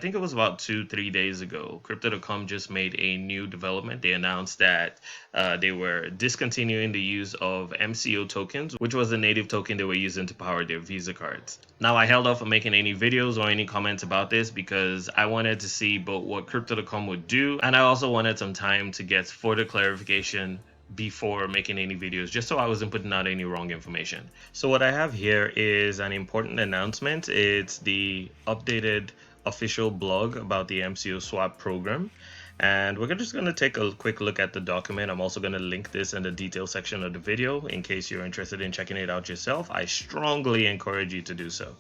think it was about 2, 3 days ago, Crypto.com just made a new development. They announced that they were discontinuing the use of MCO tokens, which was the native token they were using to power their Visa cards. Now, I held off on making any videos or any comments about this because I wanted to see both what Crypto.com would do, and I also wanted some time to get further clarification before making any videos, just so I wasn't putting out any wrong information. So what I have here is an important announcement. It's the updated official blog about the MCO swap program. And we're just going to take a quick look at the document. I'm also going to link this in the detail section of the video in case you're interested in checking it out yourself. I strongly encourage you to do so.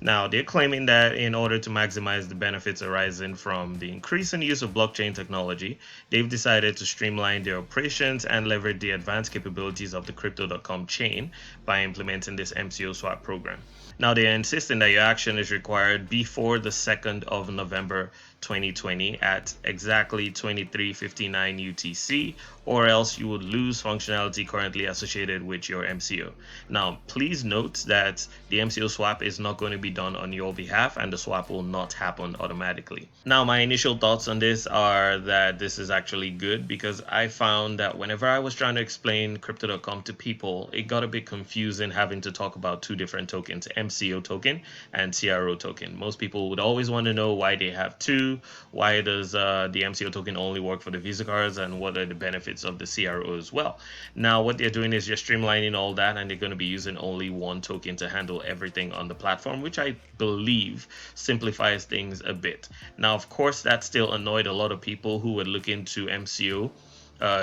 Now, they're claiming that in order to maximize the benefits arising from the increasing use of blockchain technology, they've decided to streamline their operations and leverage the advanced capabilities of the Crypto.com chain by implementing this MCO swap program. Now, they are insisting that your action is required before the 2nd of November 2020 at exactly 23:59 UTC, or else you would lose functionality currently associated with your MCO. Now, please note that the MCO swap is not going to be done on your behalf, and the swap will not happen automatically. Now, my initial thoughts on this are that this is actually good, because I found that whenever I was trying to explain Crypto.com to people, it got a bit confusing having to talk about two different tokens, MCO token and CRO token. Most people would always want to know why they have two, why does the MCO token only work for the Visa cards, and what are the benefits of the CRO as well. Now, what they're doing is just streamlining all that, and they're going to be using only one token to handle everything on the platform, which I believe simplifies things a bit. Now, of course, that still annoyed a lot of people who were looking to MCO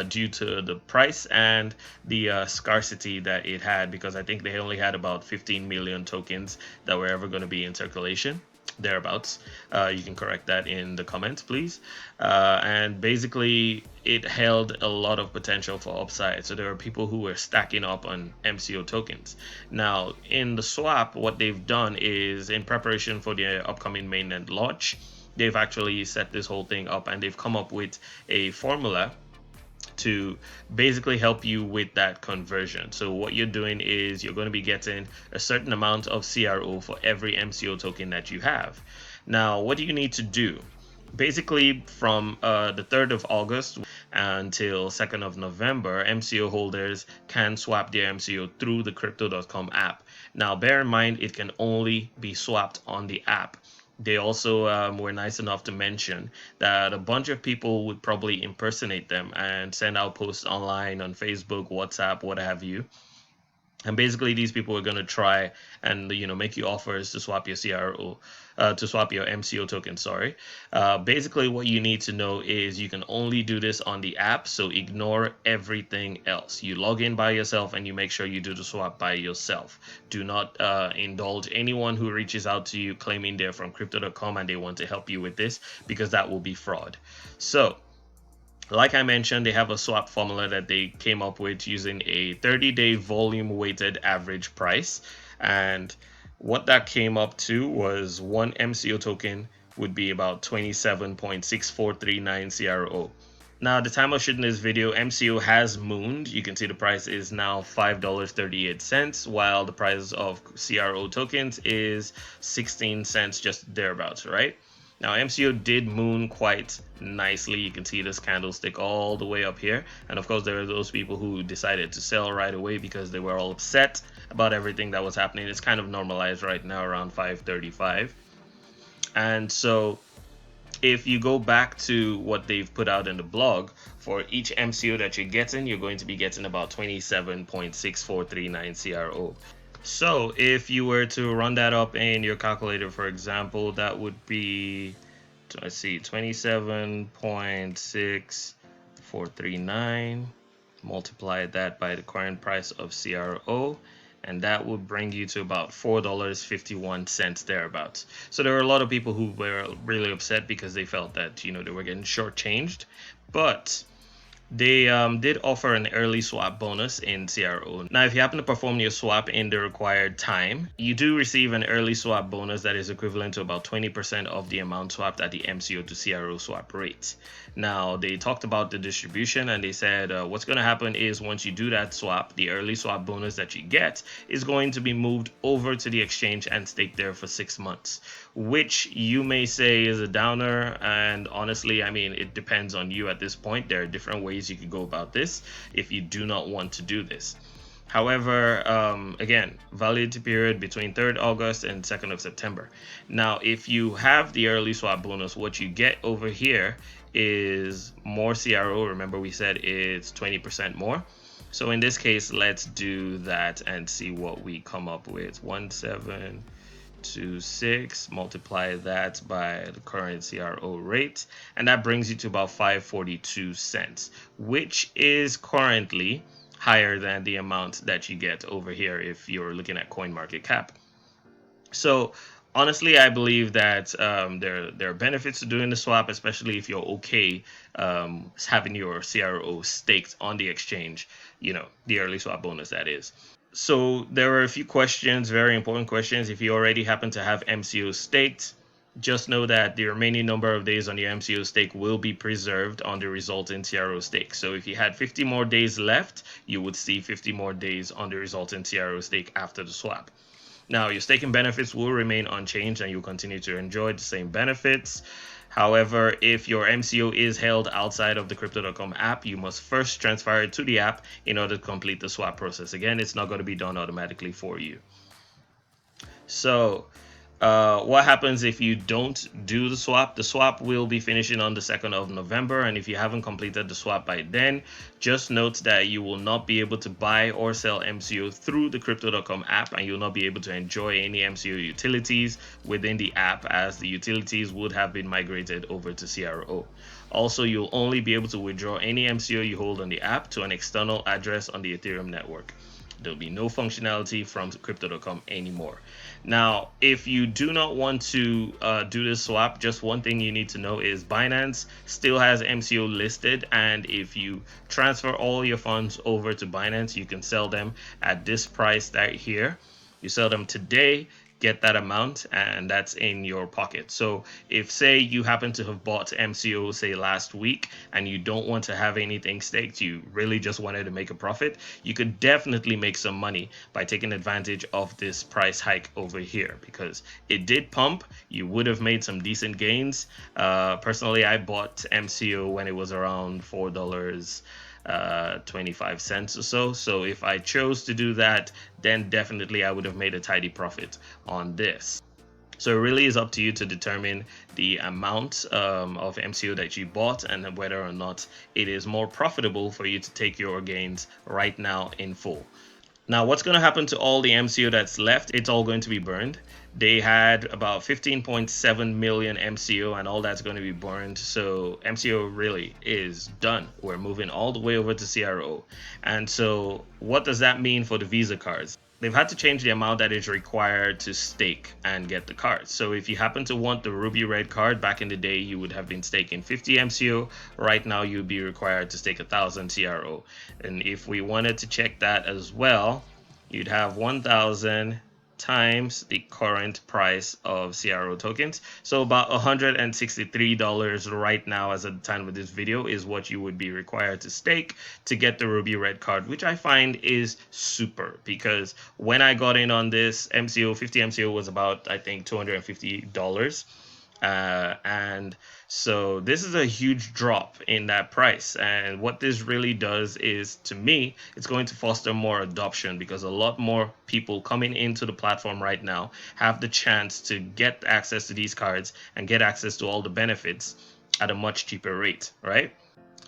due to the price and the scarcity that it had, because I think they only had about 15 million tokens that were ever going to be in circulation, thereabouts. You can correct that in the comments, please. And basically, it held a lot of potential for upside. So there are people who were stacking up on MCO tokens. Now, in the swap, what they've done is, in preparation for the upcoming mainnet launch, they've actually set this whole thing up, and they've come up with a formula to basically help you with that conversion. So what you're doing is you're going to be getting a certain amount of CRO for every MCO token that you have. Now, what do you need to do? Basically, from the 3rd of August until 2nd of November, MCO holders can swap their MCO through the Crypto.com app. Now, bear in mind, it can only be swapped on the app. They also were nice enough to mention that a bunch of people would probably impersonate them and send out posts online on Facebook, WhatsApp, what have you. And basically, these people are going to try and make you offers to swap your CRO, to swap your MCO token. Sorry. Basically, what you need to know is you can only do this on the app, so ignore everything else. You log in by yourself and you make sure you do the swap by yourself. Do not indulge anyone who reaches out to you claiming they're from Crypto.com and they want to help you with this, because that will be fraud. So, like I mentioned, they have a swap formula that they came up with using a 30-day volume weighted average price. And what that came up to was one MCO token would be about 27.6439 CRO. Now, at the time of shooting this video, MCO has mooned. You can see the price is now $5.38, while the price of CRO tokens is 16 cents, just thereabouts, right? Now, MCO did moon quite nicely. You can see this candlestick all the way up here. And of course, there are those people who decided to sell right away because they were all upset about everything that was happening. It's kind of normalized right now around 535. And so if you go back to what they've put out in the blog, for each MCO that you're getting, you're going to be getting about 27.6439 CRO. So if you were to run that up in your calculator, for example, that would be, let's see, 27.6439, multiply that by the current price of CRO, and that would bring you to about $4.51 thereabouts. So there were a lot of people who were really upset because they felt that they were getting shortchanged. But they did offer an early swap bonus in CRO. Now, if you happen to perform your swap in the required time, you do receive an early swap bonus that is equivalent to about 20% of the amount swapped at the MCO to CRO swap rate. Now, they talked about the distribution, and they said what's going to happen is once you do that swap, the early swap bonus that you get is going to be moved over to the exchange and staked there for 6 months, which you may say is a downer. And honestly, I mean, it depends on you at this point. There are different ways you could go about this if you do not want to do this. However, again, validity period between 3rd August and 2nd of September. Now, if you have the early swap bonus, what you get over here is more CRO. Remember, we said it's 20% more. So in this case, let's do that and see what we come up with. 1726, multiply that by the current CRO rate, and that brings you to about 542 cents, which is currently higher than the amount that you get over here if you're looking at CoinMarketCap. So honestly, I believe that there are benefits to doing the swap, especially if you're okay having your CRO staked on the exchange, the early swap bonus, that is. So there are a few questions, very important questions. If you already happen to have MCO staked, just know that the remaining number of days on your MCO stake will be preserved on the resulting CRO stake. So if you had 50 more days left, you would see 50 more days on the resulting CRO stake after the swap. Now, your staking benefits will remain unchanged and you'll continue to enjoy the same benefits. However, if your MCO is held outside of the Crypto.com app, you must first transfer it to the app in order to complete the swap process. Again, it's not going to be done automatically for you. So what happens if you don't do the swap? The swap will be finishing on the 2nd of November, and if you haven't completed the swap by then, just note that you will not be able to buy or sell MCO through the Crypto.com app, and you'll not be able to enjoy any MCO utilities within the app, as the utilities would have been migrated over to CRO. Also, you'll only be able to withdraw any MCO you hold on the app to an external address on the Ethereum network. There'll be no functionality from Crypto.com anymore. Now, if you do not want to do this swap, just one thing you need to know is Binance still has MCO listed, and if you transfer all your funds over to Binance, you can sell them at this price right here. You sell them today, get that amount, and that's in your pocket. So if, say, you happen to have bought MCO, say, last week, and you don't want to have anything staked, you really just wanted to make a profit, you could definitely make some money by taking advantage of this price hike over here, because it did pump. You would have made some decent gains. Personally, I bought MCO when it was around $4.25 or so. So if I chose to do that, then definitely I would have made a tidy profit on this. So it really is up to you to determine the amount of MCO that you bought and whether or not it is more profitable for you to take your gains right now in full. Now, what's going to happen to all the MCO that's left? It's all going to be burned. They had about 15.7 million MCO, and all that's going to be burned. So MCO really is done. We're moving all the way over to CRO. And so what does that mean for the Visa cards? They've had to change the amount that is required to stake and get the cards. So if you happen to want the Ruby Red card, back in the day, you would have been staking 50 MCO. Right now, you'd be required to stake 1,000 CRO. And if we wanted to check that as well, you'd have 1,000 times the current price of CRO tokens. So about $163 right now, as at the time of this video, is what you would be required to stake to get the Ruby Red card, which I find is super, because when I got in on this, MCO, 50 MCO was about, I think, $250. And so this is a huge drop in that price. And what this really does is, to me, it's going to foster more adoption, because a lot more people coming into the platform right now have the chance to get access to these cards and get access to all the benefits at a much cheaper rate, right?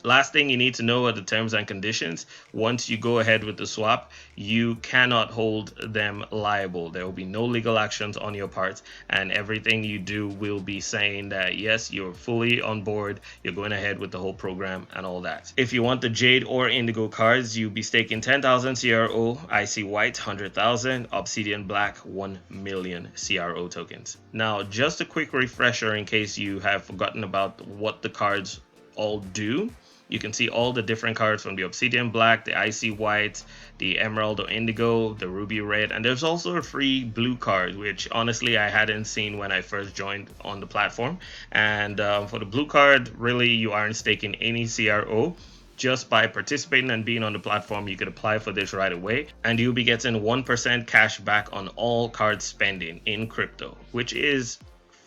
Last thing you need to know are the terms and conditions. Once you go ahead with the swap, you cannot hold them liable. There will be no legal actions on your part, and everything you do will be saying that, yes, you're fully on board, you're going ahead with the whole program and all that. If you want the Jade or Indigo cards, you'll be staking 10,000 CRO, Icy White 100,000, Obsidian Black 1 million CRO tokens. Now, just a quick refresher in case you have forgotten about what the cards all do. You can see all the different cards from the Obsidian Black, the Icy White, the Emerald or Indigo, the Ruby Red, and there's also a free blue card, which honestly I hadn't seen when I first joined on the platform. And for the blue card, really you aren't staking any CRO. Just by participating and being on the platform, you could apply for this right away, and you'll be getting 1% cash back on all card spending in crypto, which is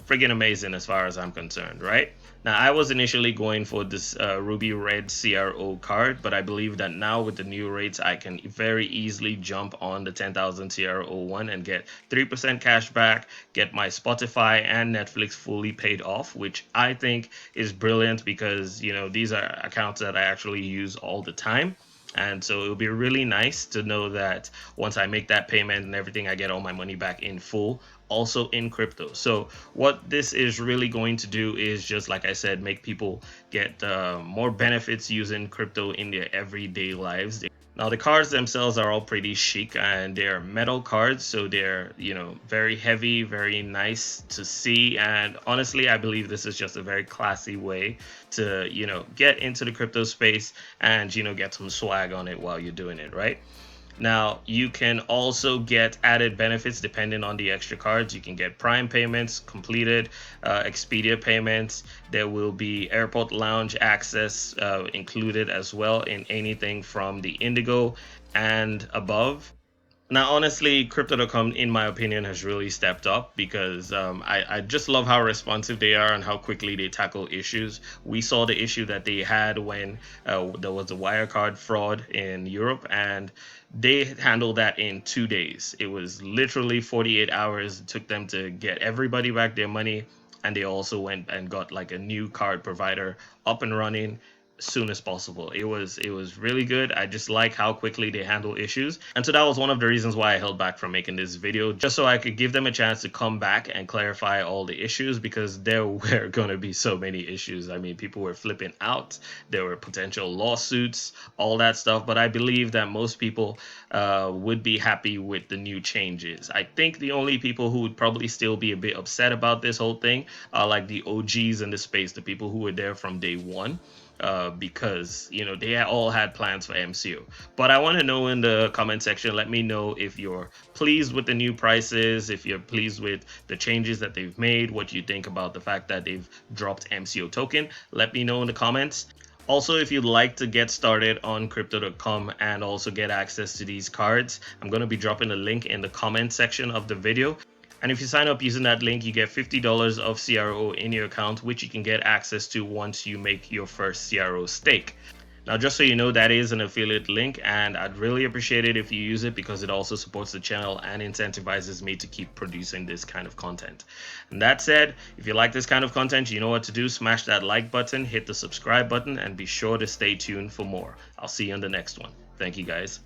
friggin' amazing as far as I'm concerned, right? Now, I was initially going for this Ruby Red CRO card, but I believe that now with the new rates, I can very easily jump on the 10,000 CRO one and get 3% cash back, get my Spotify and Netflix fully paid off, which I think is brilliant because, you know, these are accounts that I actually use all the time. And so it'll be really nice to know that once I make that payment and everything, I get all my money back in full, also in crypto. So what this is really going to do is just, like I said, make people get more benefits using crypto in their everyday lives. Now, the cards themselves are all pretty chic and they're metal cards, so they're, you know, very heavy, very nice to see. And honestly, I believe this is just a very classy way to, you know, get into the crypto space and, you know, get some swag on it while you're doing it, right? Now, you can also get added benefits depending on the extra cards. You can get Prime payments completed, Expedia payments. There will be airport lounge access included as well in anything from the Indigo and above. Now, honestly, Crypto.com, in my opinion, has really stepped up because I just love how responsive they are and how quickly they tackle issues. We saw the issue that they had when there was a Wirecard fraud in Europe, and they handled that in 2 days. It was literally 48 hours. It took them to get everybody back their money, and they also went and got like a new card provider up and running soon as possible. It was really good. I just like how quickly they handle issues, and so that was one of the reasons why I held back from making this video, just so I could give them a chance to come back and clarify all the issues, because there were going to be so many issues. I mean, people were flipping out, there were potential lawsuits, all that stuff, but I believe that most people would be happy with the new changes. I think the only people who would probably still be a bit upset about this whole thing are like the OGs in the space, the people who were there from day one. Because, you know, they all had plans for MCO. But I want to know in the comment section, let me know if you're pleased with the new prices, if you're pleased with the changes that they've made, what you think about the fact that they've dropped MCO token. Let me know in the comments. Also, if you'd like to get started on Crypto.com and also get access to these cards, I'm going to be dropping a link in the comment section of the video. And if you sign up using that link, you get $50 of CRO in your account, which you can get access to once you make your first CRO stake. Now, just so you know, that is an affiliate link, and I'd really appreciate it if you use it because it also supports the channel and incentivizes me to keep producing this kind of content. And that said, if you like this kind of content, you know what to do. Smash that like button, hit the subscribe button, and be sure to stay tuned for more. I'll see you on the next one. Thank you, guys.